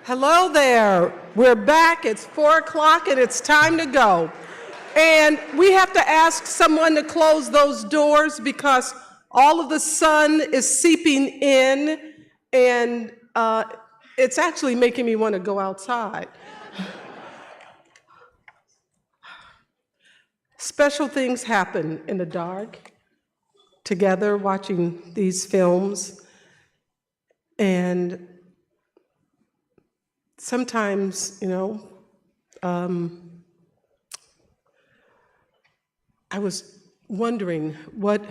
Hello there. We're back. It's 4 o'clock and it's time to go. And we have to ask someone to close those doors because all of the sun is seeping in and it's actually making me want to go outside. Special things happen in the dark, together watching these films. And sometimes, I was wondering what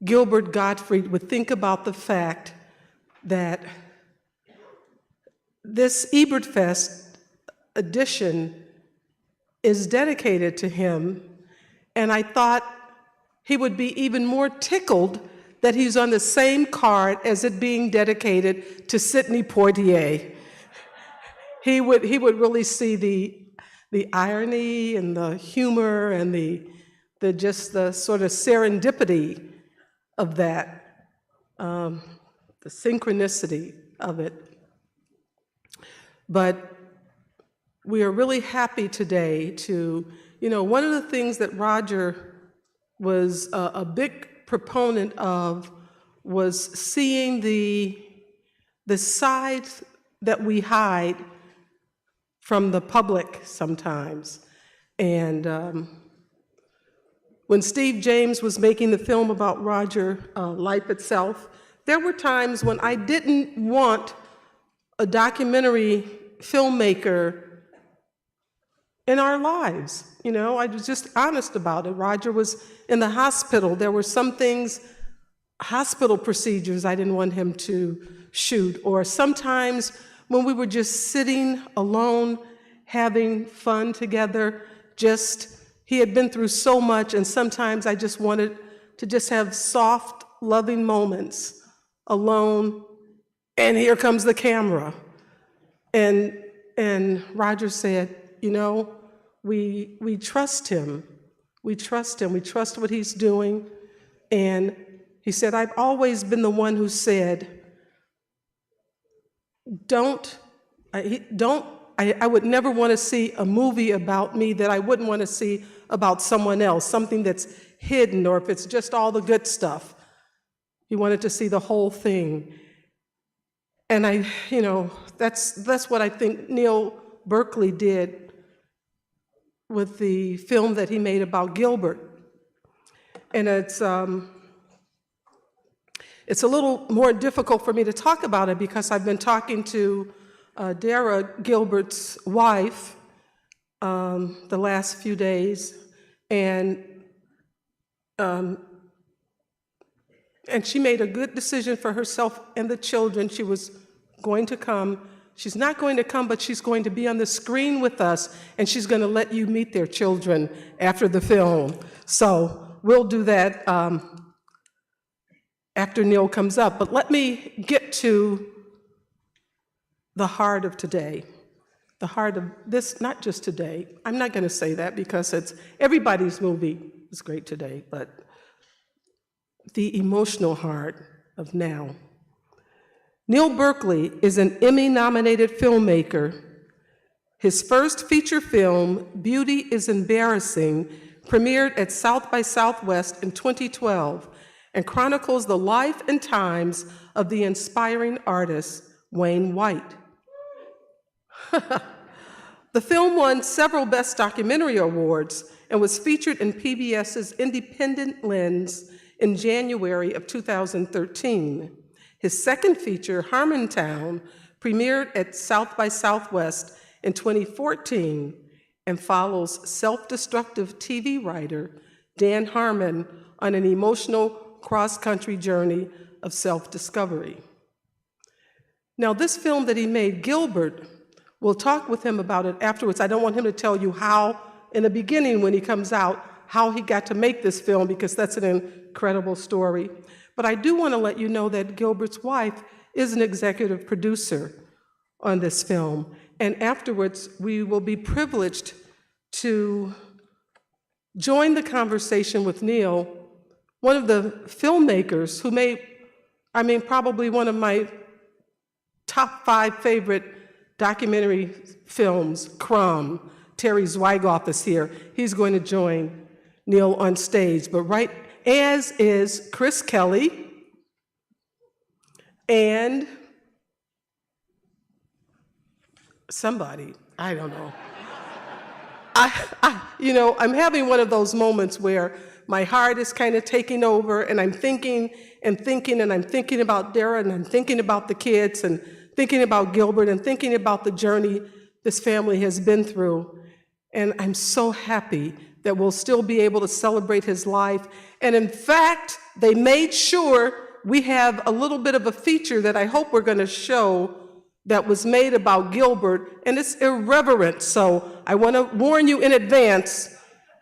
Gilbert Gottfried would think about the fact that this Ebertfest edition is dedicated to him, and I thought he would be even more tickled that he's on the same card as it being dedicated to Sidney Poitier. He would really see the irony and the humor and the sort of serendipity of that, the synchronicity of it. But we are really happy today to, one of the things that Roger was a big proponent of was seeing the sides that we hide from the public sometimes. And when Steve James was making the film about Roger, Life Itself, there were times when I didn't want a documentary filmmaker in our lives. I was just honest about it. Roger was in the hospital. There were some things, hospital procedures, I didn't want him to shoot. Or sometimes when we were just sitting alone, having fun together, he had been through so much, and sometimes I just wanted to just have soft, loving moments alone, and here comes the camera. And Roger said, we trust him. We trust him. We trust what he's doing. And he said, I've always been the one who said, I would never want to see a movie about me that I wouldn't want to see about someone else, something that's hidden, or if it's just all the good stuff. He wanted to see the whole thing. And that's what I think Neil Berkeley did with the film that he made about Gilbert. And it's a little more difficult for me to talk about it because I've been talking to Dara, Gilbert's wife, the last few days, and she made a good decision for herself and the children. She was going to come. She's not going to come, but she's going to be on the screen with us, and she's going to let you meet their children after the film. So we'll do that after Neil comes up. But let me get to the heart of today, the heart of this, not just today. I'm not going to say that because everybody's movie is great today, but the emotional heart of now. Neil Berkeley is an Emmy-nominated filmmaker. His first feature film, Beauty is Embarrassing, premiered at South by Southwest in 2012 and chronicles the life and times of the inspiring artist Wayne White. The film won several Best Documentary Awards and was featured in PBS's Independent Lens in January of 2013. His second feature, Harmontown, premiered at South by Southwest in 2014 and follows self-destructive TV writer Dan Harmon on an emotional cross-country journey of self-discovery. Now, this film that he made, Gilbert, we'll talk with him about it afterwards. I don't want him to tell you how, in the beginning when he comes out, how he got to make this film, because that's an incredible story. But I do want to let you know that Gilbert's wife is an executive producer on this film. And afterwards, we will be privileged to join the conversation with Neil, one of the filmmakers who probably one of my top 5 favorite documentary films, Crumb. Terry Zwigoff is here. He's going to join Neil on stage. But as is Chris Kelly and somebody, I don't know. I'm having one of those moments where my heart is kind of taking over, and I'm thinking and thinking, and I'm thinking about Dara, and I'm thinking about the kids, and thinking about Gilbert, and thinking about the journey this family has been through. And I'm so happy that we'll still be able to celebrate his life. And in fact, they made sure we have a little bit of a feature that I hope we're going to show that was made about Gilbert, and it's irreverent. So I want to warn you in advance,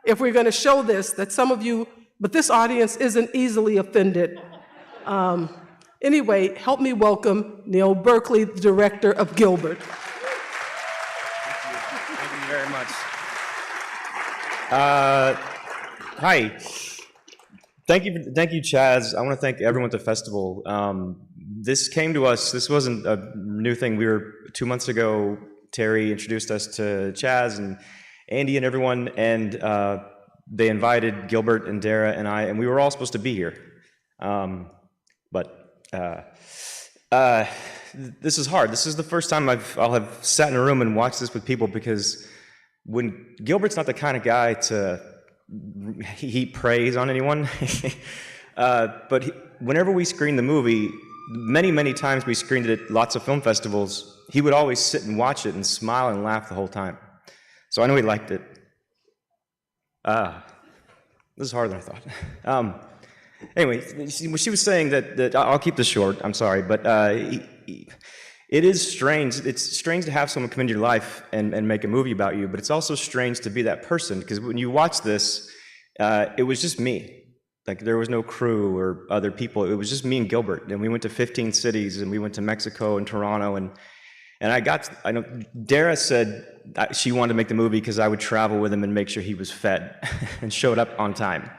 if we're going to show this, that some of you, but this audience isn't easily offended. Anyway, help me welcome Neil Berkeley, the director of Gilbert. Thank you very much. Hi. Thank you, Chaz. I want to thank everyone at the festival. This came to us, this wasn't a new thing. 2 months ago, Terry introduced us to Chaz and Andy and everyone, and they invited Gilbert and Dara and I, and we were all supposed to be here. This is hard. This is the first time I'll have sat in a room and watched this with people, because when Gilbert's not the kind of guy to heap praise on anyone, but whenever we screened the movie, many times we screened it at lots of film festivals, he would always sit and watch it and smile and laugh the whole time. So I know he liked it. This is harder than I thought. Anyway, she was saying that I'll keep this short, I'm sorry, but it is strange. It's strange to have someone come into your life and make a movie about you, but it's also strange to be that person, because when you watch this, it was just me. Like, there was no crew or other people. It was just me and Gilbert, and we went to 15 cities, and we went to Mexico and Toronto, and I know Dara said she wanted to make the movie because I would travel with him and make sure he was fed and showed up on time.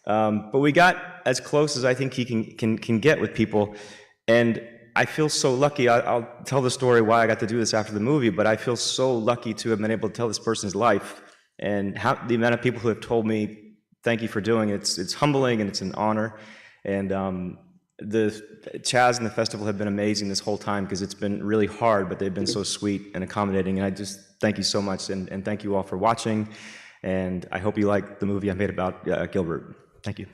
But we got as close as I think he can get with people, and I feel so lucky. I'll tell the story why I got to do this after the movie, but I feel so lucky to have been able to tell this person's life, and the amount of people who have told me, thank you for doing it. It's humbling, and it's an honor. And the Chaz and the festival have been amazing this whole time, because it's been really hard, but they've been so sweet and accommodating. And I just thank you so much, and thank you all for watching. And I hope you like the movie I made about Gilbert. Thank you.